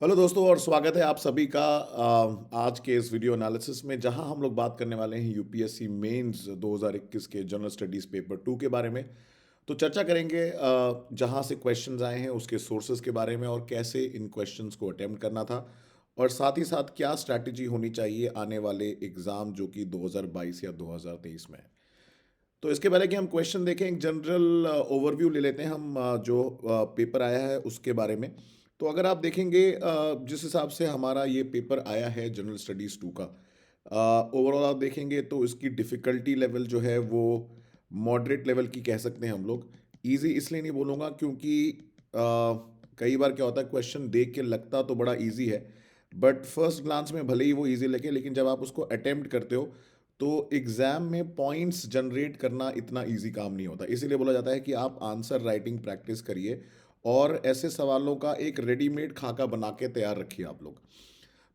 Hello दोस्तों और स्वागत है आप सभी का आज के इस वीडियो एनालिसिस में जहां हम लोग बात करने वाले हैं यूपीएससी मेंस 2021 के जनरल स्टडीज पेपर 2 के बारे में। तो चर्चा करेंगे जहां से क्वेश्चंस आए हैं उसके सोर्सेज के बारे में और कैसे इन क्वेश्चंस को अटेम्प्ट करना था और साथ ही साथ क्या स्ट्रैटेजी होनी चाहिए आने वाले एग्जाम जो कि 2022 या 2023 में है। तो इसके पहले कि हम क्वेश्चन देखें एक जनरल ओवरव्यू ले लेते हैं हम जो पेपर आया है उसके बारे में। तो अगर आप देखेंगे जिस हिसाब से हमारा ये पेपर आया है जनरल स्टडीज़ 2 का ओवरऑल आप देखेंगे तो इसकी डिफ़िकल्टी लेवल जो है वो मॉडरेट लेवल की कह सकते हैं हम लोग। ईज़ी इसलिए नहीं बोलूँगा क्योंकि कई बार क्या होता है क्वेश्चन देख के लगता तो बड़ा ईज़ी है बट फर्स्ट ग्लांस में भले ही वो ईज़ी लगे लेकिन जब आप उसको अटेम्प्ट करते हो तो एग्जाम में पॉइंट्स जनरेट करना इतना इजी काम नहीं होता। इसीलिए बोला जाता है कि आप आंसर राइटिंग प्रैक्टिस करिए और ऐसे सवालों का एक रेडीमेड खाका बना के तैयार रखिए आप लोग।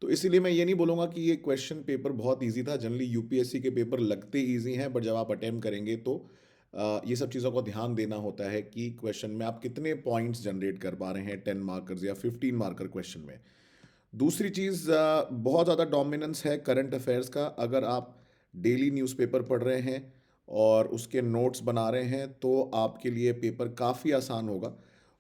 तो इसीलिए मैं ये नहीं बोलूँगा कि ये क्वेश्चन पेपर बहुत इजी था। जनरली यूपीएससी के पेपर लगते इजी हैं बट जब आप अटेम्प्ट करेंगे तो ये सब चीज़ों को ध्यान देना होता है कि क्वेश्चन में आप कितने पॉइंट्स जनरेट कर पा रहे हैं 10 मार्कर्स या 15 मार्कर क्वेश्चन में। दूसरी चीज़ बहुत ज़्यादा डोमिनेंस है करंट अफेयर्स का। अगर आप डेली न्यूज़पेपर पढ़ रहे हैं और उसके नोट्स बना रहे हैं तो आपके लिए पेपर काफ़ी आसान होगा।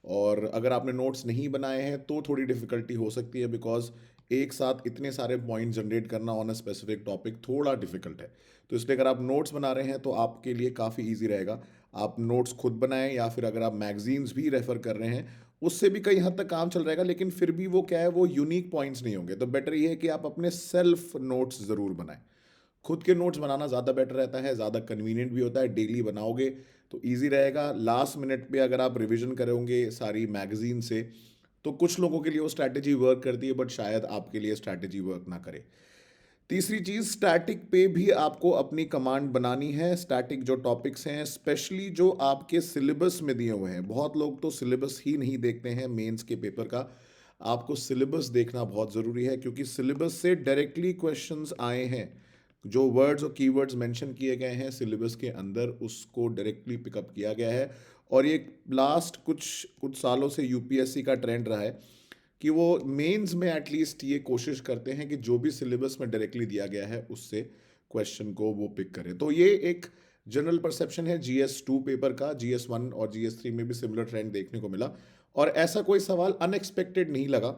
और अगर आपने नोट्स नहीं बनाए हैं तो थोड़ी डिफ़िकल्टी हो सकती है बिकॉज़ एक साथ इतने सारे पॉइंट जनरेट करना ऑन अ स्पेसिफिक टॉपिक थोड़ा डिफ़िकल्ट है। तो इसलिए अगर आप नोट्स बना रहे हैं तो आपके लिए काफ़ी ईज़ी रहेगा। आप नोट्स खुद बनाएँ या फिर अगर आप मैगज़ीन्स भी रेफ़र कर रहे हैं उससे भी कई हद तक काम चल जाएगा लेकिन फिर भी वो क्या है वो यूनिक पॉइंट्स नहीं होंगे। तो बेटर ये है कि आप अपने सेल्फ नोट्स ज़रूर बनाएं। खुद के नोट्स बनाना ज़्यादा बेटर रहता है, ज़्यादा कन्वीनियंट भी होता है। डेली बनाओगे तो ईजी रहेगा। लास्ट मिनट पे अगर आप रिवीजन करोगे सारी मैगजीन से तो कुछ लोगों के लिए वो स्ट्रैटेजी वर्क करती है बट शायद आपके लिए स्ट्रैटेजी वर्क ना करे। तीसरी चीज़ स्टैटिक पे भी आपको अपनी कमांड बनानी है। स्टैटिक जो टॉपिक्स हैं स्पेशली जो आपके सिलेबस में दिए हुए हैं, बहुत लोग तो सिलेबस ही नहीं देखते हैं मेंस के पेपर का। आपको सिलेबस देखना बहुत ज़रूरी है क्योंकि सिलेबस से डायरेक्टली क्वेश्चंस आए हैं। जो वर्ड्स और कीवर्ड्स मेंशन किए गए हैं सिलेबस के अंदर उसको डायरेक्टली पिकअप किया गया है। और ये लास्ट कुछ कुछ सालों से यूपीएससी का ट्रेंड रहा है कि वो मेंस में एटलीस्ट ये कोशिश करते हैं कि जो भी सिलेबस में डायरेक्टली दिया गया है उससे क्वेश्चन को वो पिक करें। तो ये एक जनरल परसेप्शन है जीएस 2 पेपर का। जीएस 1 और जीएस 3 में भी सिमिलर ट्रेंड देखने को मिला और ऐसा कोई सवाल अनएक्सपेक्टेड नहीं लगा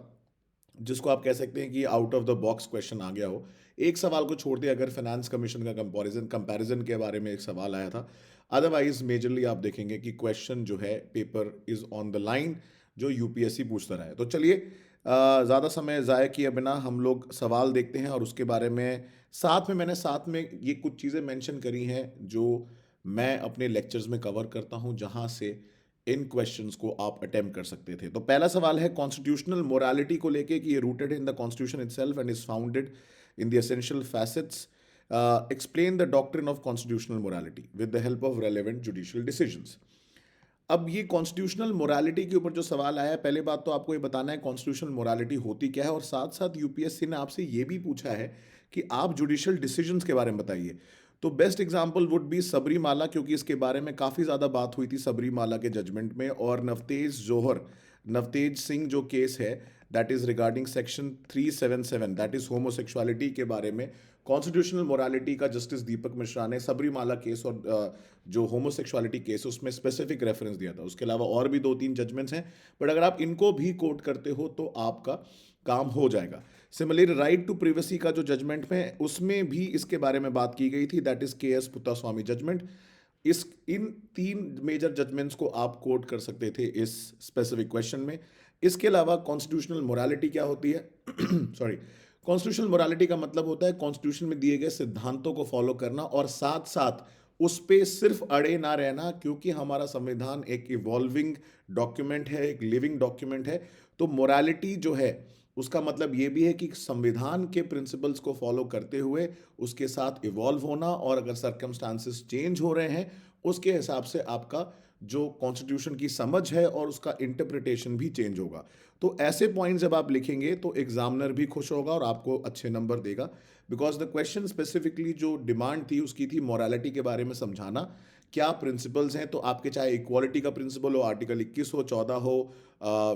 जिसको आप कह सकते हैं कि out of the box question आ गया हो। एक सवाल को छोड़ दिया अगर फाइनेंस कमीशन का कंपैरिजन के बारे में एक सवाल आया था। अदरवाइज मेजरली आप देखेंगे कि क्वेश्चन जो है paper is on the line जो यूपीएससी पूछता रहा है। तो चलिए ज़्यादा समय ज़ाय किए बिना हम लोग सवाल देखते हैं और उसके बारे में मैंने साथ में ये कुछ चीज़ें मेंशन करी हैं जो मैं अपने लेक्चर्स में कवर करता हूं जहां से इन क्वेश्चंस को आप अटेम्प्ट कर सकते थे। तो पहला सवाल है कॉन्स्टिट्यूशनल मोरालिटी को लेके कि ये rooted in the constitution itself and is founded in the essential facets. Explain the doctrine of constitutional morality with the help of relevant judicial decisions. अब ये कॉन्स्टिट्यूशनल मोरालिटी के ऊपर जो सवाल आया है, पहले बात तो आपको ये बताना है कॉन्स्टिट्यूशनल मोरालिटी होती क्या है और साथ साथ यूपीएससी ने आपसे ये भी पूछा है कि आप जुडिशियल डिसीजंस के बारे में बताइए। तो best example would be Sabarimala क्योंकि इसके बारे में काफ़ी ज़्यादा बात हुई थी सबरीमाला के जजमेंट में। और नवतेज सिंह जो केस है that is regarding section 377 that is homosexuality के बारे में कॉन्स्टिट्यूशनल मोरालिटी का जस्टिस दीपक मिश्रा ने सबरीमाला केस और जो होमोसेक्सुअलिटी केस उसमें स्पेसिफिक रेफरेंस दिया था। उसके अलावा और भी 2-3 जजमेंट्स हैं बट अगर आप इनको भी कोट करते हो तो आपका काम हो जाएगा। सिमिलरली राइट टू प्रिवेसी का जो जजमेंट है उसमें भी इसके बारे में बात की गई थी दैट इज के एस पुत्तास्वामी जजमेंट। इस इन 3 मेजर जजमेंट्स को आप कोट कर सकते थे इस स्पेसिफिक क्वेश्चन में। इसके अलावा कॉन्स्टिट्यूशनल मोरालिटी क्या होती है सॉरी, कॉन्स्टिट्यूशनल मोरालिटी का मतलब होता है कॉन्स्टिट्यूशन में दिए गए सिद्धांतों को फॉलो करना और साथ साथ उस पे सिर्फ अड़े ना रहना क्योंकि हमारा संविधान एक इवॉल्विंग डॉक्यूमेंट है, एक लिविंग डॉक्यूमेंट है। तो मोरालिटी जो है उसका मतलब ये भी है कि संविधान के प्रिंसिपल्स को फॉलो करते हुए उसके साथ इवॉल्व होना और अगर सर्कमस्टांसेस चेंज हो रहे हैं उसके हिसाब से आपका जो कॉन्स्टिट्यूशन की समझ है और उसका इंटरप्रिटेशन भी चेंज होगा। तो ऐसे पॉइंट जब आप लिखेंगे तो एग्जामिनर भी खुश होगा और आपको अच्छे नंबर देगा बिकॉज द क्वेश्चन स्पेसिफिकली जो डिमांड थी उसकी थी मोरालिटी के बारे में समझाना क्या प्रिंसिपल्स हैं, तो आपके चाहे इक्वालिटी का प्रिंसिपल हो, आर्टिकल 21 हो, 14 हो,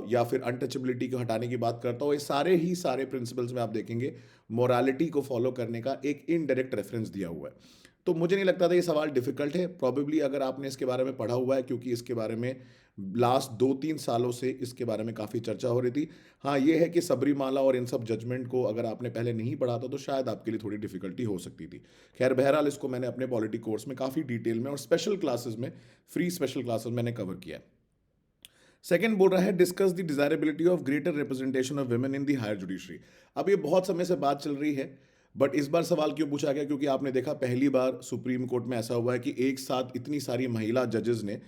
या फिर अनटचेबिलिटी को हटाने की बात करता हो, ये सारे ही सारे प्रिंसिपल्स में आप देखेंगे मोरालिटी को फॉलो करने का एक इनडायरेक्ट रेफरेंस दिया हुआ है। तो मुझे नहीं लगता था ये सवाल डिफिकल्ट है। प्रॉबेबली अगर आपने इसके बारे में पढ़ा हुआ है, क्योंकि इसके बारे में लास्ट 2-3 सालों से इसके बारे में काफ़ी चर्चा हो रही थी। हाँ, ये है कि सबरीमाला और इन सब जजमेंट को अगर आपने पहले नहीं पढ़ा था तो शायद आपके लिए थोड़ी डिफिकल्टी हो सकती थी। खैर बहरहाल इसको मैंने अपने पॉलिटी कोर्स में काफ़ी डिटेल में और स्पेशल क्लासेस में, फ्री स्पेशल क्लासेस मैंने कवर किया है। सेकंड बोल रहा है discuss the desirability of greater representation of women in the higher judiciary. अब ये बहुत समय से बात चल रही है, बट इस बार सवाल क्यों पूछा गया, क्योंकि आपने देखा पहली बार सुप्रीम कोर्ट में ऐसा हुआ है कि एक साथ इतनी सारी महिला जजेस ने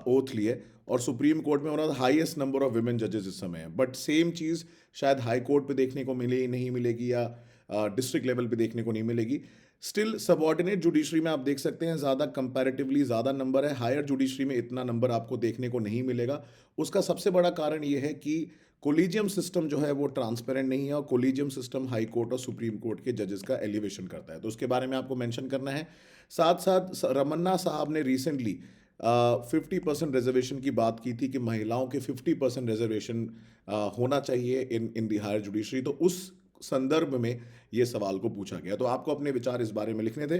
ओथ लिए, और सुप्रीम कोर्ट में one of the highest number of women जजेस इस समय है। बट सेम चीज़ शायद हाई कोर्ट पे देखने को मिले नहीं मिलेगी, या डिस्ट्रिक्ट लेवल पे देखने को नहीं मिलेगी। स्टिल सबॉर्डिनेट जुडिशरी में आप देख सकते हैं ज़्यादा कंपैरेटिवली ज़्यादा नंबर है, हायर जुडिशरी में इतना नंबर आपको देखने को नहीं मिलेगा। उसका सबसे बड़ा कारण ये है कि कोलिजियम सिस्टम जो है वो ट्रांसपेरेंट नहीं है, और कोलिजियम सिस्टम हाई कोर्ट और सुप्रीम कोर्ट के जजेस का एलिवेशन करता है, तो उसके बारे में आपको मेंशन करना है। साथ साथ रमन्ना साहब ने रिसेंटली 50% रिजर्वेशन की बात की थी कि महिलाओं के 50% रिजर्वेशन होना चाहिए इन इन दी हायर जुडिशरी, तो उस संदर्भ में ये सवाल को पूछा गया। तो आपको अपने विचार इस बारे में लिखने थे।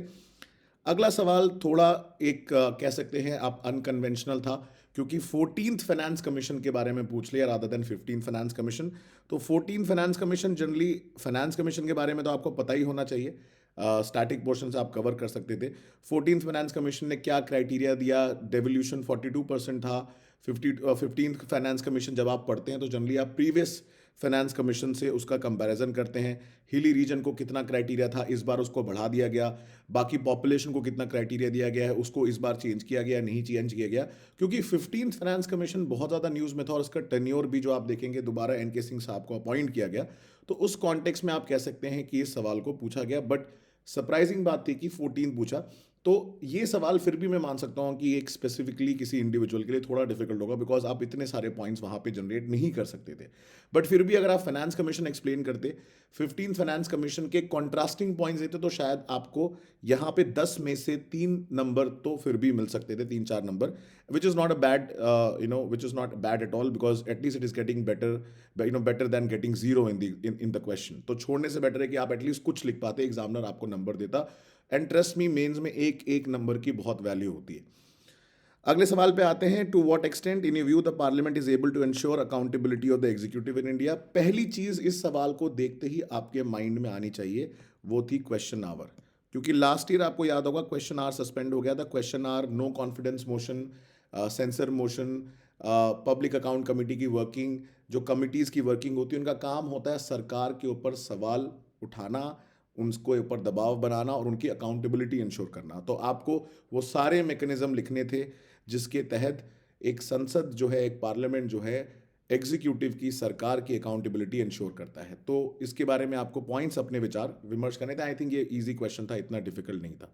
अगला सवाल थोड़ा एक कह सकते हैं आप अनकन्वेंशनल था, क्योंकि 14th फाइनेंस कमीशन के बारे में पूछ लिया rather than 15th finance commission. तो 14th finance commission, generally finance commission के बारे में तो आपको पता ही होना चाहिए, स्टैटिक पोर्शन से आप कवर कर सकते थे। 14th फाइनेंस कमीशन ने क्या क्राइटेरिया दिया, डेवोल्यूशन 42% था। 15th फाइनेंस कमीशन जब आप पढ़ते हैं तो जनरली आप प्रीवियस फाइनेंस कमीशन से उसका कंपैरिजन करते हैं। हिली रीजन को कितना क्राइटेरिया था, इस बार उसको बढ़ा दिया गया। बाकी पॉपुलेशन को कितना क्राइटेरिया दिया गया है, उसको इस बार चेंज किया गया, नहीं चेंज किया गया, क्योंकि 15th फाइनेंस कमीशन बहुत ज़्यादा न्यूज़ में था, और इसका टेन्योर भी जो आप देखेंगे दोबारा एन के सिंह साहब को अपॉइंट किया गया। तो उस कॉन्टेक्स्ट में आप कह सकते हैं कि इस सवाल को पूछा गया, बट सरप्राइजिंग बात थी कि 14 पूछा। तो ये सवाल फिर भी मैं मान सकता हूँ कि एक स्पेसिफिकली किसी इंडिविजुअल के लिए थोड़ा डिफिकल्ट होगा, बिकॉज आप इतने सारे पॉइंट्स वहाँ पे जनरेट नहीं कर सकते थे। बट फिर भी अगर आप फाइनेंस कमीशन एक्सप्लेन करते, 15 फाइनेंस कमीशन के कॉन्ट्रास्टिंग पॉइंट्स देते, तो शायद आपको यहाँ पे 10 में से 3 नंबर तो फिर भी मिल सकते थे, 3-4 number, which is not a bad, which is not bad at all, because at least it is getting better, better than getting zero in the question. तो छोड़ने से बेटर है कि आप एटलीस्ट कुछ लिख पाते, एग्जामिनर आपको नंबर देता। एंड ट्रस्ट मी, मेंस में एक एक नंबर की बहुत वैल्यू होती है। अगले सवाल पे आते हैं, to what extent in view the parliament is able to ensure accountability of the executive in India. पहली चीज इस सवाल को देखते ही आपके माइंड में आनी चाहिए, वो थी क्वेश्चन आवर, क्योंकि लास्ट ईयर आपको याद होगा क्वेश्चन आवर सस्पेंड हो गया था। Question hour, no confidence motion, censor motion, public account committee की वर्किंग, जो कमिटीज की वर्किंग होती है उनका काम होता है सरकार के ऊपर सवाल उठाना, उनको ऊपर दबाव बनाना और उनकी अकाउंटेबिलिटी इंश्योर करना। तो आपको वो सारे मैकेनिज्म लिखने थे जिसके तहत एक संसद जो है, एक पार्लियामेंट जो है, एग्जीक्यूटिव की, सरकार की अकाउंटेबिलिटी इंश्योर करता है। तो इसके बारे में आपको पॉइंट्स अपने विचार विमर्श करने थे। आई थिंक ये इजी क्वेश्चन था, इतना डिफिकल्ट नहीं था।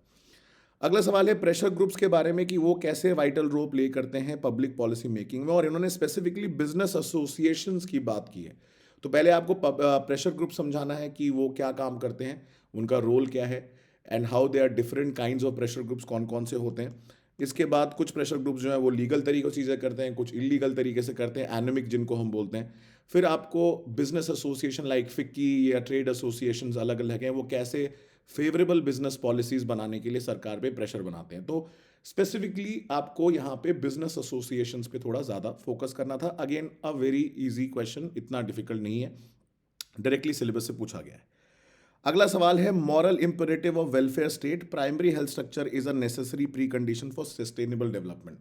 अगला सवाल है प्रेशर ग्रुप्स के बारे में, कि वो कैसे वाइटल रोल प्ले करते हैं पब्लिक पॉलिसी मेकिंग में, और इन्होंने स्पेसिफिकली बिजनेस एसोसिएशंस की बात की है। तो पहले आपको प्रेशर ग्रुप समझाना है कि वो क्या काम करते हैं, उनका रोल क्या है, and how they are different kinds of pressure groups, कौन कौन से होते हैं। इसके बाद कुछ प्रेशर ग्रुप्स जो है वो लीगल तरीकों से चीज़ें करते हैं, कुछ इलीगल तरीके से करते हैं, एनोमिक जिनको हम बोलते हैं। फिर आपको बिजनेस एसोसिएशन लाइक फिक्की या ट्रेड एसोसिएशंस अलग अलग हैं, वो कैसे फेवरेबल बिजनेस पॉलिसीज बनाने के लिए सरकार पे प्रेशर बनाते हैं। तो स्पेसिफिकली आपको यहाँ पे बिजनेस एसोसिएशंस पे थोड़ा ज़्यादा फोकस करना था। Again a very easy question, इतना डिफिकल्ट नहीं है, डायरेक्टली सिलेबस से पूछा गया है। अगला सवाल है moral imperative of welfare state, primary health structure is a necessary pre condition for sustainable development.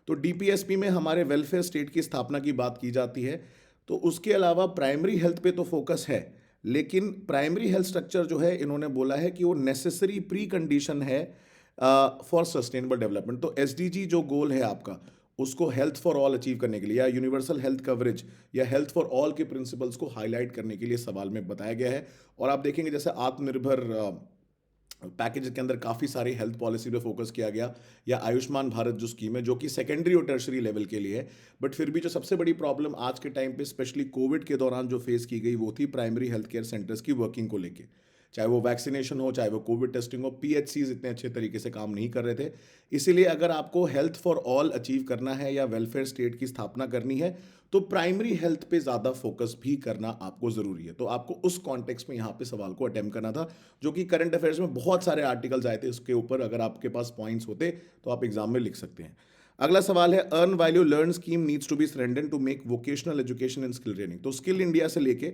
तो डीपीएसपी में हमारे वेलफेयर स्टेट की स्थापना की बात की जाती है, तो उसके अलावा प्राइमरी हेल्थ पे तो फोकस है, लेकिन प्राइमरी हेल्थ स्ट्रक्चर जो है इन्होंने बोला है कि वो नेसेसरी प्री कंडीशन है फॉर सस्टेनेबल डेवलपमेंट। तो एसडीजी जो गोल है आपका, उसको हेल्थ फॉर ऑल अचीव करने के लिए, या यूनिवर्सल हेल्थ कवरेज या हेल्थ फॉर ऑल के प्रिंसिपल्स को हाईलाइट करने के लिए सवाल में बताया गया है। और आप देखेंगे जैसे आत्मनिर्भर पैकेज के अंदर काफ़ी सारी हेल्थ पॉलिसी पे फोकस किया गया, या आयुष्मान भारत जो स्कीम है जो कि सेकेंडरी और टर्शरी लेवल के लिए है, बट फिर भी जो सबसे बड़ी प्रॉब्लम आज के टाइम पे स्पेशली कोविड के दौरान जो फेस की गई वो थी प्राइमरी हेल्थ केयर सेंटर्स की वर्किंग को लेके। चाहे वो वैक्सीनेशन हो, चाहे वो कोविड टेस्टिंग हो, पीएचसीज इतने अच्छे तरीके से काम नहीं कर रहे थे। इसीलिए अगर आपको हेल्थ फॉर ऑल अचीव करना है या वेलफेयर स्टेट की स्थापना करनी है, तो प्राइमरी हेल्थ पे ज़्यादा फोकस भी करना आपको ज़रूरी है। तो आपको उस कॉन्टेक्स्ट में यहाँ पे सवाल को अटेम्प्ट करना था, जो कि करंट अफेयर्स में बहुत सारे आर्टिकल्स आए थे उसके ऊपर। अगर आपके पास पॉइंट्स होते तो आप एग्जाम में लिख सकते हैं। अगला सवाल है, earn while you learn scheme needs to be strengthened to make vocational education and skill training. तो स्किल इंडिया से लेके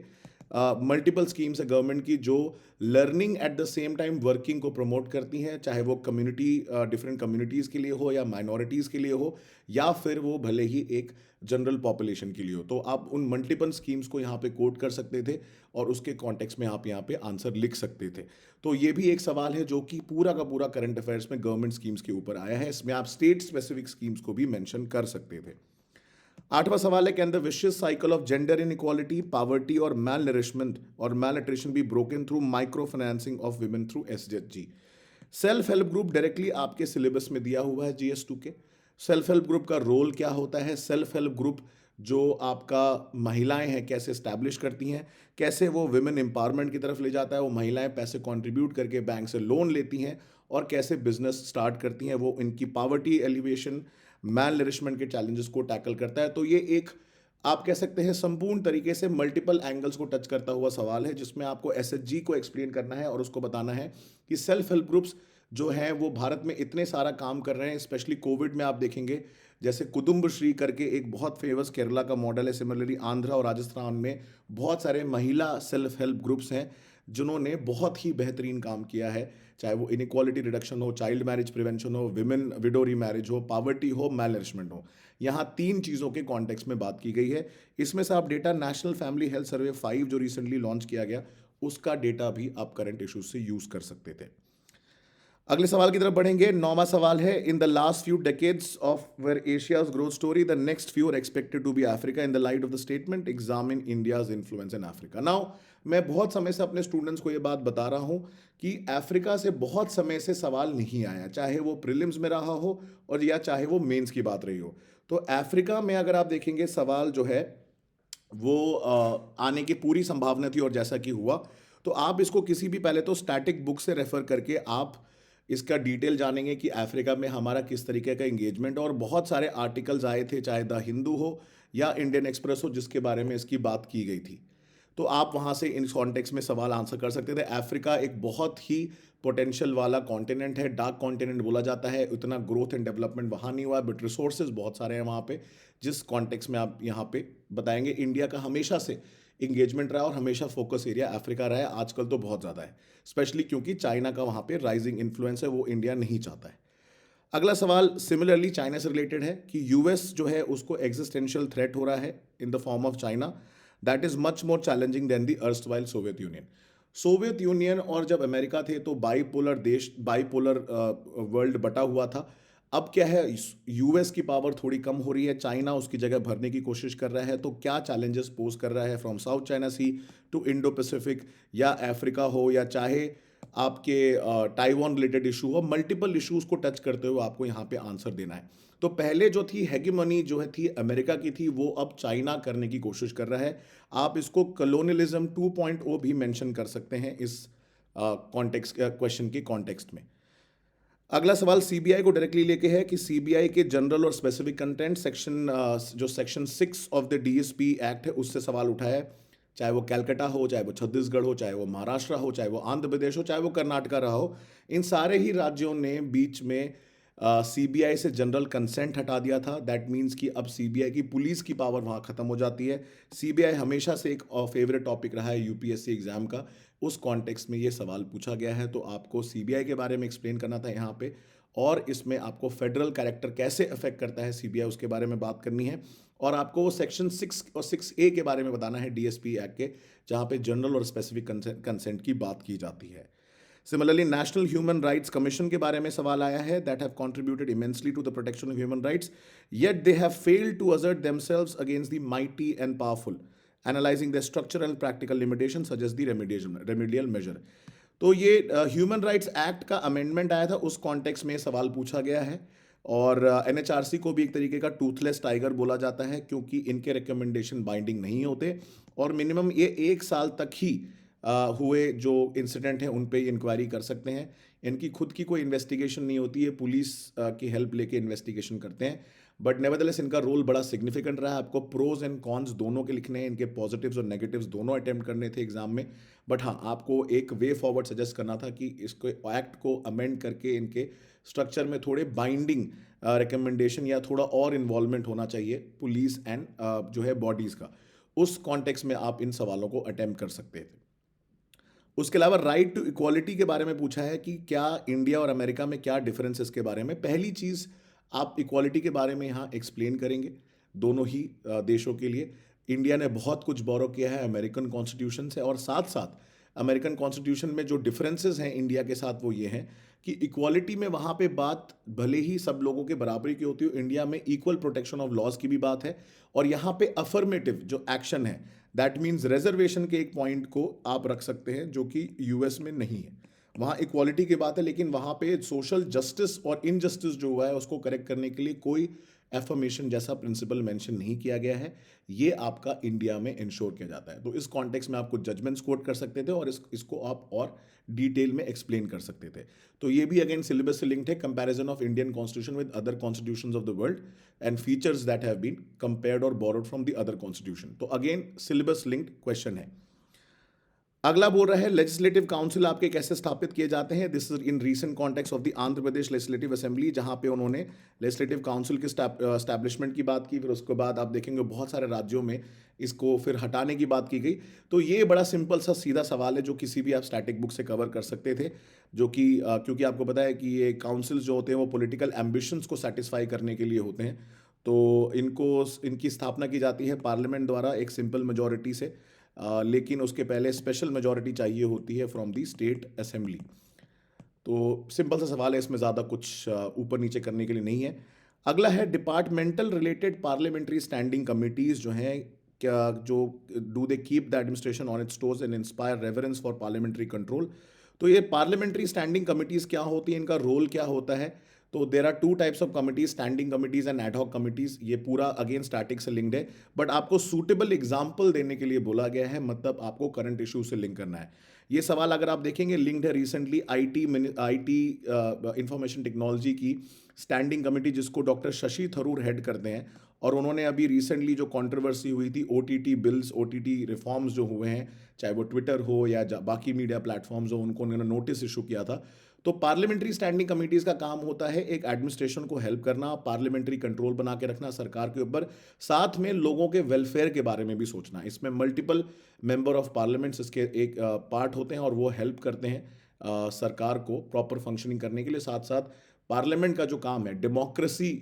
मल्टीपल स्कीम्स है गवर्नमेंट की जो learning at the same time working को प्रमोट करती हैं, चाहे वो कम्युनिटी डिफरेंट कम्युनिटीज़ के लिए हो या माइनॉरिटीज़ के लिए हो या फिर वो भले ही एक जनरल पॉपुलेशन के लिए हो। तो आप उन मल्टीपल स्कीम्स को यहाँ पे कोट कर सकते थे और उसके कॉन्टेक्स्ट में आप यहाँ पे आंसर लिख सकते थे। तो ये भी एक सवाल है जो कि पूरा का पूरा करंट अफेयर्स में गवर्नमेंट स्कीम्स के ऊपर आया है। इसमें आप स्टेट स्पेसिफिक स्कीम्स को भी मेंशन कर सकते थे। आठवां सवाल है, can the vicious cycle of gender inequality, poverty और मैल नरिशमेंट और malnutrition be broken through micro financing of women through SHG. Self help group directly आपके सिलेबस में दिया हुआ है जीएस2 के। सेल्फ हेल्प ग्रुप का रोल क्या होता है, सेल्फ हेल्प ग्रुप जो आपका महिलाएं हैं कैसे स्टैब्लिश करती हैं, कैसे वो विमेन एम्पावरमेंट की तरफ ले जाता है, वो महिलाएं पैसे कंट्रीब्यूट करके बैंक से लोन लेती हैं और कैसे बिजनेस स्टार्ट करती हैं, वो इनकी पावर्टी एलिवेशन, मैल नरिशमेंट के चैलेंजेस को टैकल करता है। तो ये एक आप कह सकते हैं संपूर्ण तरीके से मल्टीपल एंगल्स को टच करता हुआ सवाल है, जिसमें आपको एसएचजी को एक्सप्लेन करना है और उसको बताना है कि सेल्फ हेल्प ग्रुप्स जो हैं वो भारत में इतने सारा काम कर रहे हैं। स्पेशली कोविड में आप देखेंगे जैसे कुदुम्बश्री करके एक बहुत फेमस केरला का मॉडल है, सिमिलरली आंध्रा और राजस्थान में बहुत सारे महिला सेल्फ हेल्प ग्रुप्स हैं जिन्होंने बहुत ही बेहतरीन काम किया है, चाहे वो इनइक्वालिटी रिडक्शन हो, चाइल्ड मैरिज प्रिवेंशन हो, विमेन विडो रीमैरिज हो, पॉवर्टी हो, मैलनरिशमेंट हो। यहाँ तीन चीज़ों के कॉन्टेक्स्ट में बात की गई है। इसमें से आप data national family health survey 5 जो रिसेंटली लॉन्च किया गया उसका डेटा भी आप करंट इश्यूज से यूज़ कर सकते थे। अगले सवाल की तरफ बढ़ेंगे। नौवां सवाल है, in the last few decades of where Asia's growth story the next few are expected to be Africa in the light of the statement examine India's influence in Africa. Now मैं बहुत समय से अपने स्टूडेंट्स को ये बात बता रहा हूँ कि अफ्रीका से बहुत समय से सवाल नहीं आया, चाहे वो प्रीलिम्स में रहा हो और या चाहे वो मेंस की बात रही हो। तो अफ्रीका में अगर आप देखेंगे सवाल जो है वो आने की पूरी संभावना थी और जैसा कि हुआ, तो आप इसको किसी भी पहले तो स्टैटिक बुक से रेफर करके आप इसका डिटेल जानेंगे कि अफ्रीका में हमारा किस तरीके का इंगेजमेंट, और बहुत सारे आर्टिकल्स आए थे चाहे द हिंदू हो या इंडियन एक्सप्रेस हो जिसके बारे में इसकी बात की गई थी। तो आप वहाँ से इन कॉन्टेक्स्ट में सवाल आंसर कर सकते थे। अफ्रीका एक बहुत ही पोटेंशियल वाला कॉन्टिनेंट है, डार्क कॉन्टिनेंट बोला जाता है। उतना ग्रोथ एंड डेवलपमेंट वहाँ नहीं हुआ है, बट रिसोर्सेज बहुत सारे हैं वहाँ पे, जिस कॉन्टेक्स्ट में आप यहाँ पे बताएंगे। इंडिया का हमेशा से इंगेजमेंट रहा और हमेशा फोकस एरिया अफ्रीका रहा है, आजकल तो बहुत ज़्यादा है, स्पेशली क्योंकि चाइना का वहाँ पे राइजिंग इन्फ्लुएंस है, वो इंडिया नहीं चाहता है। अगला सवाल सिमिलरली चाइना से रिलेटेड है कि यूएस जो है उसको एग्जिस्टेंशियल थ्रेट हो रहा है in the form of China that is much more challenging than the erstwhile Soviet Union. Soviet Union और जब अमेरिका थे तो बाईपोलर देश, बाईपोलर वर्ल्ड बटा हुआ था। अब क्या है, यूएस की पावर थोड़ी कम हो रही है, चाइना उसकी जगह भरने की कोशिश कर रहा है। तो क्या चैलेंजेस पोज कर रहा है from South China Sea to Indo Pacific या अफ्रीका हो या चाहे आपके ताइवान रिलेटेड इशू हो, मल्टीपल इश्यूज को टच करते हुए आपको यहाँ पे आंसर देना है। तो पहले जो थी हेगेमनी जो है थी अमेरिका की थी, वो अब चाइना करने की कोशिश कर रहा है। आप इसको कलोनियलिज्म 2.0 भी मेंशन कर सकते हैं इस कॉन्टेक्स्ट क्वेश्चन के कॉन्टेक्स्ट में। अगला सवाल सीबीआई को डायरेक्टली लेके है कि सीबीआई के जनरल और स्पेसिफिक कंटेंट सेक्शन जो section 6 of the DSP act है उससे सवाल उठाया है। चाहे वो कैलकाटा हो, चाहे वो छत्तीसगढ़ हो, चाहे वो महाराष्ट्र हो, चाहे वो आंध्र प्रदेश हो, चाहे वो कर्नाटका रहा हो, इन सारे ही राज्यों ने बीच में सीबीआई से जनरल कंसेंट हटा दिया था। दैट मीन्स कि अब सीबीआई की पुलिस की पावर वहाँ ख़त्म हो जाती है। सीबीआई हमेशा से एक फेवरेट टॉपिक रहा है यूपीएससी एग्जाम का, उस कॉन्टेक्स्ट में ये सवाल पूछा गया है। तो आपको सीबीआई के बारे में एक्सप्लेन करना था यहाँ पे, और इसमें आपको फेडरल कैरेक्टर कैसे अफेक्ट करता है सीबीआई उसके बारे में बात करनी है, और आपको सेक्शन 6 और 6A के बारे में बताना है डीएसपी एक्ट के, जहाँ पे जनरल और स्पेसिफिक कंसेंट की बात की जाती है। Similarly national human rights commission के बारे में सवाल आया है, that have contributed immensely to the protection of human rights yet they have failed to assert themselves against the mighty and powerful, analysing the structural and practical limitation such as the remedial measure. तो ये human rights act का amendment आया था, उस context में सवाल पूछा गया है। और एनएचआरसी को भी एक तरीके का टूथलेस टाइगर बोला जाता है क्योंकि इनके रिकमेंडेशन बाइंडिंग नहीं होते और मिनिमम ये 1 साल तक ही हुए जो इंसिडेंट हैं उन पे इंक्वायरी कर सकते हैं। इनकी खुद की कोई इन्वेस्टिगेशन नहीं होती है, पुलिस की हेल्प लेके इन्वेस्टिगेशन करते हैं। बट नेवरदलेस इनका रोल बड़ा सिग्निफिकेंट रहा है। आपको प्रोज एंड कॉन्स दोनों के लिखने हैं, इनके पॉजिटिव्स और नेगेटिव्स दोनों अटेम्प्ट करने थे एग्जाम में। बट हाँ, आपको एक वे फॉरवर्ड सजेस्ट करना था कि इसको एक्ट को अमेंड करके इनके स्ट्रक्चर में थोड़े बाइंडिंग रिकमेंडेशन या थोड़ा और इन्वॉल्वमेंट होना चाहिए पुलिस एंड जो है बॉडीज़ का। उस कॉन्टेक्स्ट में आप इन सवालों को अटेम्प्ट कर सकते थे। उसके अलावा राइट टू इक्वालिटी के बारे में पूछा है कि क्या इंडिया और अमेरिका में क्या डिफरेंस इसके बारे में। पहली चीज़, आप इक्वालिटी के बारे में यहाँ एक्सप्लेन करेंगे दोनों ही देशों के लिए। इंडिया ने बहुत कुछ बोरो किया है अमेरिकन कॉन्स्टिट्यूशन से, और साथ साथ अमेरिकन कॉन्स्टिट्यूशन में जो डिफरेंसेस हैं इंडिया के साथ वो ये हैं कि इक्वालिटी में वहाँ पे बात भले ही सब लोगों के बराबरी की होती हो, इंडिया में इक्वल प्रोटेक्शन ऑफ लॉज की भी बात है। और यहाँ पे अफर्मेटिव जो एक्शन है, दैट मीन्स रिजर्वेशन के एक पॉइंट को आप रख सकते हैं जो कि यूएस में नहीं है। वहाँ इक्वालिटी की बात है, लेकिन वहाँ पे सोशल जस्टिस और इनजस्टिस जो हुआ है उसको करेक्ट करने के लिए कोई एफर्मेशन जैसा प्रिंसिपल मेंशन नहीं किया गया है। ये आपका इंडिया में इंश्योर किया जाता है। तो इस कॉन्टेक्स्ट में आप कुछ जजमेंट्स कोट कर सकते थे और इसको आप और डिटेल में एक्सप्लेन कर सकते थे। तो ये भी अगेन सिलेबस से लिंक्ड है, comparison of Indian constitution with other constitutions of the world and features that have been compared और borrowed from the other constitution. तो अगेन सिलेबस लिंक्ड क्वेश्चन है। अगला बोल रहा है लेजिस्लेटिव काउंसिल आपके कैसे स्थापित किए जाते हैं। This is in recent context of the Andhra Pradesh legislative assembly, जहां पे उन्होंने लेजिस्लेटिव काउंसिल के स्टैब्लिशमेंट की बात की। फिर उसके बाद आप देखेंगे बहुत सारे राज्यों में इसको फिर हटाने की बात की गई। तो ये बड़ा सिंपल सा सीधा सवाल है जो किसी भी आप स्टैटिक बुक से कवर कर सकते थे, जो कि क्योंकि आपको पता है कि ये काउंसिल्स जो होते हैं वो पॉलिटिकल एम्बिशंस को सेटिस्फाई करने के लिए होते हैं। तो इनकी स्थापना की जाती है पार्लियामेंट द्वारा एक सिंपल मेजोरिटी से, लेकिन उसके पहले स्पेशल मेजॉरिटी चाहिए होती है फ्रॉम दी स्टेट असेंबली। तो सिंपल सा सवाल है, इसमें ज़्यादा कुछ ऊपर नीचे करने के लिए नहीं है। अगला है departmental related parliamentary standing committees जो हैं, क्या जो do they keep the administration on it's toes and inspire reverence for parliamentary control. तो ये पार्लियामेंट्री स्टैंडिंग कमिटीज़ क्या होती हैं, इनका रोल क्या होता है। तो there are two types of committees, standing committees and ad hoc committees. ये पूरा अगेन स्टैटिक से लिंक्ड है, बट आपको सूटेबल एग्जाम्पल देने के लिए बोला गया है, मतलब आपको करंट इशू से लिंक करना है। ये सवाल अगर आप देखेंगे लिंक्ड है रिसेंटली आईटी इंफॉर्मेशन टेक्नोलॉजी की स्टैंडिंग कमेटी, जिसको डॉक्टर शशि थरूर हेड करते हैं। और उन्होंने अभी रिसेंटली जो कंट्रोवर्सी हुई थी ओटीटी बिल्स, ओटीटी रिफॉर्म्स जो हुए हैं, चाहे वो ट्विटर हो या बाकी मीडिया प्लेटफॉर्म्स हो, उनको उन्होंने नोटिस इशू किया था। तो पार्लियामेंट्री स्टैंडिंग कमेटीज का काम होता है एक एडमिनिस्ट्रेशन को हेल्प करना, पार्लियामेंट्री कंट्रोल बना के रखना सरकार के ऊपर, साथ में लोगों के वेलफेयर के बारे में भी सोचना। इसमें मल्टीपल मेंबर ऑफ पार्लियामेंट्स इसके एक पार्ट होते हैं और वो हेल्प करते हैं सरकार को प्रॉपर फंक्शनिंग करने के लिए। साथ साथ पार्लियामेंट का जो काम है डेमोक्रेसी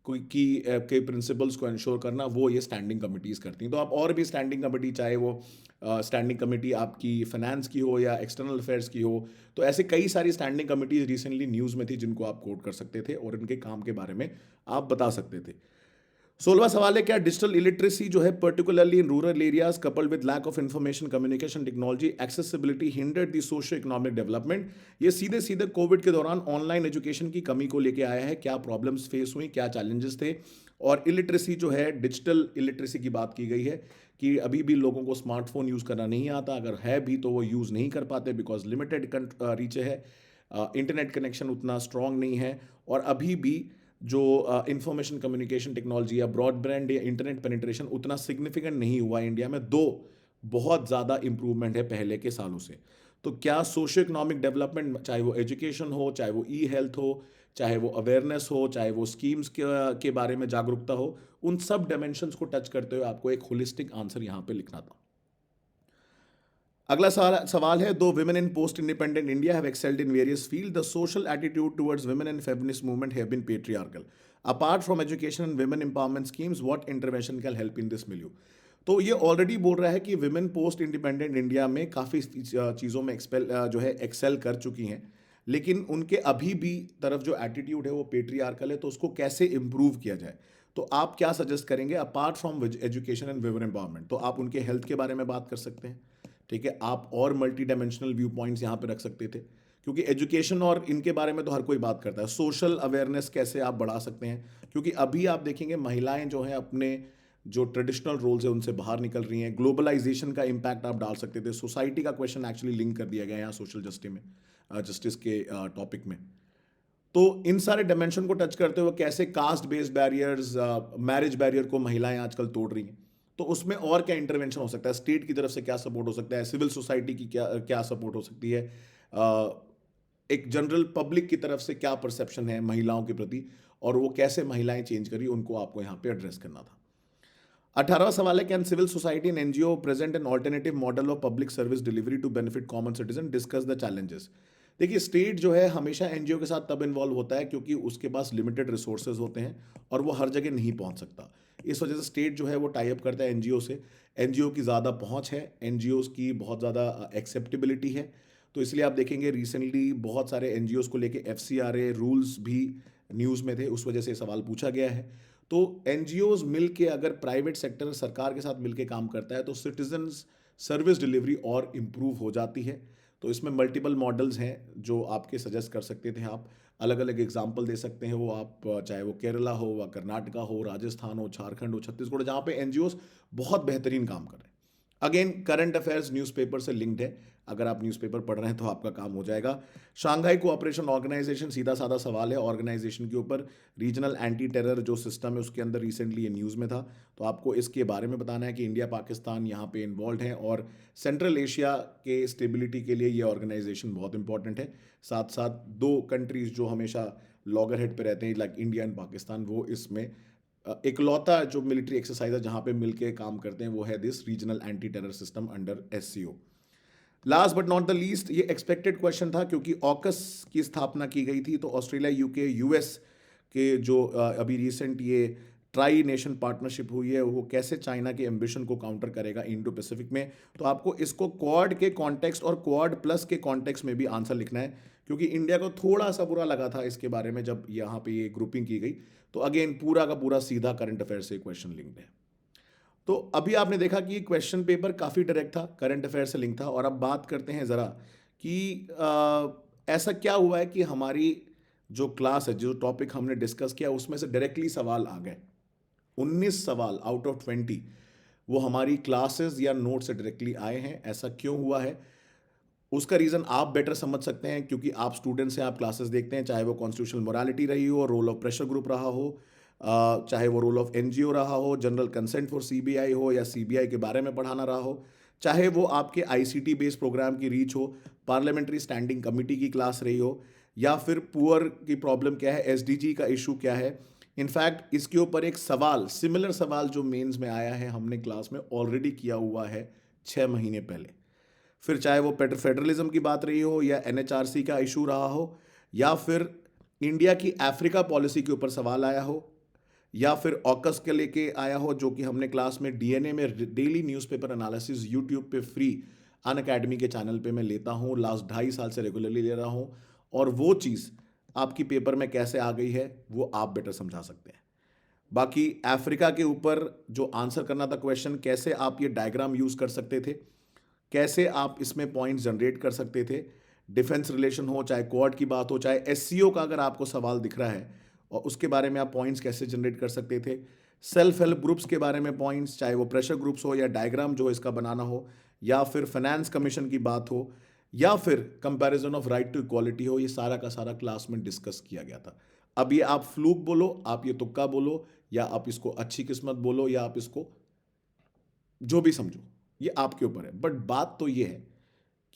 के प्रिंसिपल्स को इंश्योर करना, वो ये स्टैंडिंग कमिटीज़ करती हैं। तो आप और भी स्टैंडिंग कमेटी, चाहे वो स्टैंडिंग कमेटी आपकी फाइनेंस की हो या एक्सटर्नल अफेयर्स की हो, तो ऐसे कई सारी स्टैंडिंग कमिटीज़ रिसेंटली न्यूज़ में थी जिनको आप कोट कर सकते थे और इनके काम के बारे में आप बता सकते थे। 16वां सवाल है, क्या डिजिटल इलिटरेसी जो है particularly in rural areas coupled with lack of information communication technology accessibility hindered the socio economic development. ये सीधे सीधे कोविड के दौरान ऑनलाइन एजुकेशन की कमी को लेके आया है। क्या प्रॉब्लम्स फेस हुई, क्या चैलेंजेस थे। और इलिटरेसी जो है, डिजिटल इलिटरेसी की बात की गई है कि अभी भी लोगों को स्मार्टफोन यूज़ करना नहीं आता, अगर है भी तो वो यूज़ नहीं कर पाते बिकॉज लिमिटेड रीच है, इंटरनेट कनेक्शन उतना स्ट्रॉन्ग नहीं है। और अभी भी जो इंफॉर्मेशन कम्युनिकेशन टेक्नोलॉजी या ब्रॉडबैंड या इंटरनेट पेनिट्रेशन उतना सिग्निफिकेंट नहीं हुआ इंडिया में, दो बहुत ज़्यादा इंप्रूवमेंट है पहले के सालों से। तो क्या सोशो इकोनॉमिक डेवलपमेंट, चाहे वो एजुकेशन हो, चाहे वो ई हेल्थ हो, चाहे वो अवेयरनेस हो, चाहे वो स्कीम्स के बारे में जागरूकता हो, उन सब डायमेंशंस को टच करते हुए आपको एक होलिस्टिक आंसर यहाँ पे लिखना था। अगला सवाल है, though women in post independent India have excelled in various field, the social attitude towards women and feminist movement have been patriarchal. Apart from education and women empowerment schemes, what intervention can help in this milieu. तो ये already बोल रहा है कि women post independent India में काफ़ी चीज़ों में जो है एक्सेल कर चुकी हैं, लेकिन उनके अभी भी तरफ जो एटीट्यूड है वो पेट्रियार्कल है। तो उसको कैसे इम्प्रूव किया जाए, तो आप क्या सजेस्ट करेंगे apart from education and women empowerment. तो आप उनके हेल्थ के बारे में बात कर सकते हैं, ठीक है। आप और मल्टी डायमेंशनल व्यू पॉइंट्स यहाँ पे रख सकते थे, क्योंकि एजुकेशन और इनके बारे में तो हर कोई बात करता है। सोशल अवेयरनेस कैसे आप बढ़ा सकते हैं, क्योंकि अभी आप देखेंगे महिलाएं जो हैं अपने जो ट्रेडिशनल रोल्स है उनसे बाहर निकल रही हैं, ग्लोबलाइजेशन का इम्पैक्ट आप डाल सकते थे, सोसाइटी का क्वेश्चन एक्चुअली लिंक कर दिया गया है यहाँ सोशल जस्टिस के टॉपिक में। तो इन सारे डायमेंशन को टच करते हुए कैसे caste based barriers, marriage barrier को महिलाएं आजकल तोड़ रही हैं, तो उसमें और क्या इंटरवेंशन हो सकता है, स्टेट की तरफ से क्या सपोर्ट हो सकता है, सिविल सोसाइटी की क्या क्या सपोर्ट हो सकती है, एक जनरल पब्लिक की तरफ से क्या परसेप्शन है महिलाओं के प्रति, और वो कैसे महिलाएं चेंज करी, उनको आपको यहाँ पे एड्रेस करना था। 18वां सवाल है, can civil society and NGO present an alternative model of public service delivery to benefit common citizen, discuss the challenges. देखिए, स्टेट जो है हमेशा एनजीओ के साथ तब इन्वॉल्व होता है क्योंकि उसके पास लिमिटेड रिसोर्सेज होते हैं और वो हर जगह नहीं पहुंच सकता। इस वजह से स्टेट जो है वो टाई अप करता है एनजीओ से। एनजीओ की ज़्यादा पहुंच है, एनजीओ की बहुत ज़्यादा एक्सेप्टेबिलिटी है, तो इसलिए आप देखेंगे रिसेंटली बहुत सारे एनजीओ को लेके एफसीआरए रूल्स भी न्यूज़ में थे, उस वजह से सवाल पूछा गया है। तो एनजीओज मिल के अगर प्राइवेट सेक्टर सरकार के साथ मिलके काम करता है तो सिटीजन्स सर्विस डिलीवरी और इम्प्रूव हो जाती है। तो इसमें मल्टीपल मॉडल्स हैं जो आपके सजेस्ट कर सकते थे, आप अलग अलग एग्जाम्पल दे सकते हैं, वो आप चाहे वो केरला हो व कर्नाटका हो, राजस्थान हो, झारखंड हो, छत्तीसगढ़, जहाँ पे एनजीओज बहुत बेहतरीन काम कर रहे हैं। अगेन करंट अफेयर्स न्यूज़पेपर से लिंक्ड है, अगर आप न्यूज़पेपर पढ़ रहे हैं तो आपका काम हो जाएगा। शंघाई कोऑपरेशन ऑर्गेनाइजेशन, सीधा साधा सवाल है ऑर्गेनाइजेशन के ऊपर। रीजनल एंटी टेरर जो सिस्टम है उसके अंदर रिसेंटली ये न्यूज़ में था, तो आपको इसके बारे में बताना है कि इंडिया पाकिस्तान यहाँ पे इन्वॉल्व हैं और सेंट्रल एशिया के स्टेबिलिटी के लिए ये ऑर्गेनाइजेशन बहुत इंपॉर्टेंट है। साथ साथ दो कंट्रीज जो हमेशा लॉगर हेड पे रहते हैं लाइक इंडिया एंड पाकिस्तान, वो इसमें इकलौता जो मिलिट्री एक्सरसाइज है जहाँ पे मिलके काम करते हैं वो है this regional anti terror system under SCO. Last but not the least, ये एक्सपेक्टेड क्वेश्चन था क्योंकि ऑकस की स्थापना की गई थी, तो ऑस्ट्रेलिया, यूके, यूएस के जो अभी रिसेंट ये ट्राई नेशन पार्टनरशिप हुई है वो कैसे चाइना के एम्बिशन को काउंटर करेगा इंडो पैसिफिक में। तो आपको इसको क्वाड के कॉन्टेक्स्ट और क्वाड प्लस के कॉन्टेक्स्ट में भी आंसर लिखना है, क्योंकि इंडिया को थोड़ा सा बुरा लगा था इसके बारे में जब यहाँ पे ये ग्रुपिंग की गई। तो अगेन पूरा का पूरा सीधा करंट अफेयर से क्वेश्चन लिंक्ड है। तो अभी आपने देखा कि क्वेश्चन पेपर काफ़ी डायरेक्ट था, करंट अफेयर से लिंक था, और अब बात करते हैं ज़रा कि ऐसा क्या हुआ है कि हमारी जो क्लास है, जो टॉपिक हमने डिस्कस किया उसमें से डायरेक्टली सवाल आ गए। 19 सवाल आउट ऑफ 20 वो हमारी क्लासेस या नोट से डायरेक्टली आए हैं। ऐसा क्यों हुआ है उसका रीज़न आप बेटर समझ सकते हैं, क्योंकि आप स्टूडेंट्स हैं, आप क्लासेस देखते हैं, चाहे वो कॉन्स्टिट्यूशनल मोरालिटी रही हो, रोल ऑफ प्रेशर ग्रुप रहा हो, चाहे वो रोल ऑफ एनजीओ रहा हो, जनरल कंसेंट फॉर सीबीआई हो या सीबीआई के बारे में पढ़ाना रहा हो, चाहे वो आपके आईसीटी बेस्ड प्रोग्राम की रीच हो, पार्लियामेंट्री स्टैंडिंग कमेटी की क्लास रही हो, या फिर पुअर की प्रॉब्लम क्या है, एसडीजी का इशू क्या है। इनफैक्ट इसके ऊपर एक सवाल, सिमिलर सवाल जो मेंस में आया है, हमने क्लास में ऑलरेडी किया हुआ है 6 महीने पहले। फिर चाहे वो फेडरलिज्म की बात रही हो, या एनएचआरसी का इशू रहा हो, या फिर इंडिया की अफ्रीका पॉलिसी के ऊपर सवाल आया हो, या फिर ऑकस के लेके आया हो, जो कि हमने क्लास में डीएनए में डेली न्यूज़पेपर एनालिसिस यूट्यूब पे फ्री अन अकेडमी के चैनल पे मैं लेता हूँ, लास्ट 2.5 साल से रेगुलरली ले रहा हूँ, और वो चीज़ आपकी पेपर में कैसे आ गई है वो आप बेटर समझा सकते हैं। बाकी अफ्रीका के ऊपर जो आंसर करना था क्वेश्चन, कैसे आप ये डायग्राम यूज़ कर सकते थे, कैसे आप इसमें पॉइंट्स जनरेट कर सकते थे, डिफेंस रिलेशन हो, चाहे क्वाड की बात हो, चाहे एससीओ का अगर आपको सवाल दिख रहा है और उसके बारे में आप पॉइंट्स कैसे जनरेट कर सकते थे, सेल्फ हेल्प ग्रुप्स के बारे में पॉइंट्स, चाहे वो प्रेशर ग्रुप्स हो या डायग्राम जो इसका बनाना हो, या फिर फाइनेंस कमीशन की बात हो, या फिर comparison of right to equality हो, ये सारा का सारा क्लास में डिस्कस किया गया था। अब ये आप फ्लूक बोलो, आप ये तुक्का बोलो, या आप इसको अच्छी किस्मत बोलो, या आप इसको जो भी समझो, ये आपके ऊपर है, बट बात तो ये है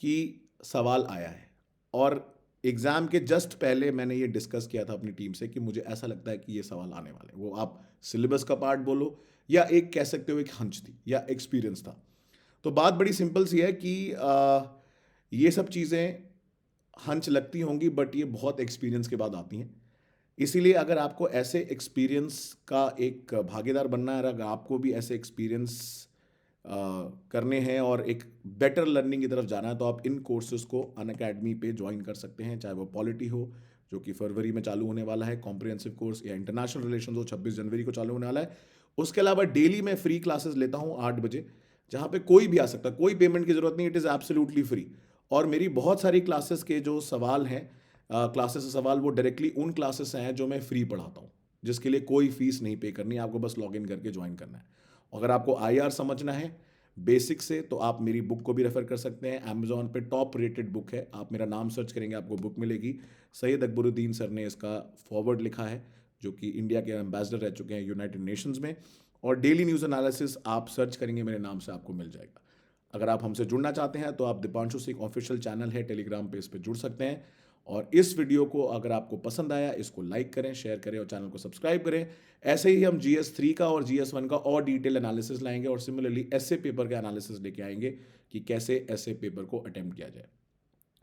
कि सवाल आया है, और एग्जाम के जस्ट पहले मैंने ये डिस्कस किया था अपनी टीम से कि मुझे ऐसा लगता है कि ये सवाल आने वाले हैं। वो आप सिलेबस का पार्ट बोलो, या एक कह सकते हो एक हंच थी या एक्सपीरियंस था। तो बात बड़ी सिंपल सी है कि ये सब चीज़ें हंच लगती होंगी, बट ये बहुत एक्सपीरियंस के बाद आती हैं। इसीलिए अगर आपको ऐसे एक्सपीरियंस का एक भागीदार बनना है, अगर आपको भी ऐसे एक्सपीरियंस करने हैं और एक बेटर लर्निंग की तरफ जाना है, तो आप इन कोर्सेज को अनअकैडमी पे ज्वाइन कर सकते हैं, चाहे वो पॉलिटी हो जो कि फरवरी में चालू होने वाला है कॉम्प्रिहेंसिव कोर्स, या इंटरनेशनल रिलेशन हो 26 जनवरी को चालू होने वाला है। उसके अलावा डेली मैं फ्री क्लासेस लेता हूँ 8 बजे, जहाँ पे कोई भी आ सकता है, कोई पेमेंट की ज़रूरत नहीं, इट इज़ एब्सोल्युटली फ्री। और मेरी बहुत सारी क्लासेस के जो सवाल हैं, क्लासेस से सवाल वो डायरेक्टली उन क्लासेस से हैं जो मैं फ्री पढ़ाता हूँ, जिसके लिए कोई फीस नहीं पे करनी है, आपको बस लॉगिन करके ज्वाइन करना है। अगर आपको आईआर समझना है बेसिक से, तो आप मेरी बुक को भी रेफर कर सकते हैं। अमेजोन पे टॉप रेटेड बुक है, आप मेरा नाम सर्च करेंगे आपको बुक मिलेगी। सैयद अकबरुद्दीन सर ने इसका फॉरवर्ड लिखा है, जो कि इंडिया के एम्बेसडर रह चुके हैं यूनाइटेड नेशंस में। और डेली न्यूज़ एनालिसिस आप सर्च करेंगे मेरे नाम से, आपको मिल जाएगा। अगर आप हमसे जुड़ना चाहते हैं तो आप दीपांशु सिंह ऑफिशियल चैनल है टेलीग्राम पे, इस पे जुड़ सकते हैं। और इस वीडियो को अगर आपको पसंद आया, इसको लाइक करें, शेयर करें और चैनल को सब्सक्राइब करें। ऐसे ही हम GS3 का और GS1 का और डिटेल एनालिसिस लाएंगे और सिमिलरली ऐसे पेपर का एनालिसिस लेके आएंगे कि कैसे ऐसे पेपर को अटेम्प्ट किया जाए।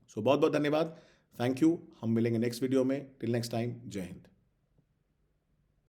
सो बहुत बहुत धन्यवाद, थैंक यू। हम मिलेंगे नेक्स्ट वीडियो में। टिल नेक्स्ट टाइम, जय हिंद।